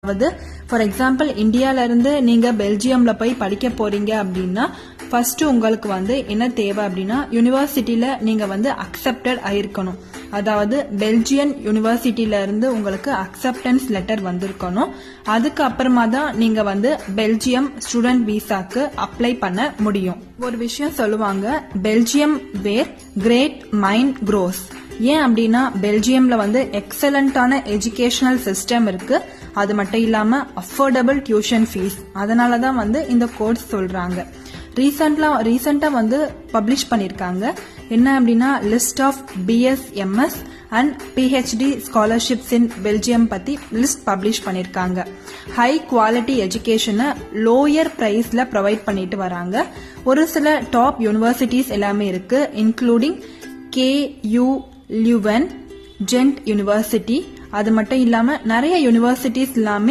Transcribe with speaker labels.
Speaker 1: அதாவது for example இந்தியால இருந்து நீங்க பெல்ஜியம்ல போய் படிக்க போறீங்க அப்படின்னா ஃபர்ஸ்ட் உங்களுக்கு என்ன தேவை அப்படின்னா யூனிவர்சிட்டியில நீங்க அக்செப்டட் ஆயிருக்கணும். அதாவது பெல்ஜியன் யூனிவர்சிட்டியில இருந்து உங்களுக்கு அக்செப்டன்ஸ் லெட்டர் வந்திருக்கணும். அதுக்கு அப்புறமா தான் நீங்க பெல்ஜியம் ஸ்டூடெண்ட் விசாக்கு அப்ளை பண்ண முடியும். ஒரு விஷயம் சொல்லுவாங்க, பெல்ஜியம் வேர் கிரேட் மைண்ட் க்ரோஸ். ஏன் அப்படின்னா பெல்ஜியம்ல எக்ஸலண்டான எஜுகேஷனல் சிஸ்டம் இருக்கு. அது மட்டும் இல்லாம அஃபோர்டபுள் டியூஷன் ஃபீஸ். அதனாலதான் இந்த கோர்ஸ் சொல்றாங்க. ரீசெண்டா பப்ளிஷ் பண்ணிருக்காங்க. என்ன அப்படின்னா list of BS, MS and PhD scholarships in Belgium பத்தி லிஸ்ட் பப்ளிஷ் பண்ணிருக்காங்க. ஹை குவாலிட்டி எஜுகேஷனை லோயர் பிரைஸ்ல ப்ரொவைட் பண்ணிட்டு வராங்க. ஒரு சில டாப் யூனிவர்சிட்டிஸ் எல்லாமே இருக்கு, including KU Leuven, Ghent university. அது மட்டும் இல்லாம நிறைய யூனிவர்சிட்டிஸ் எல்லாமே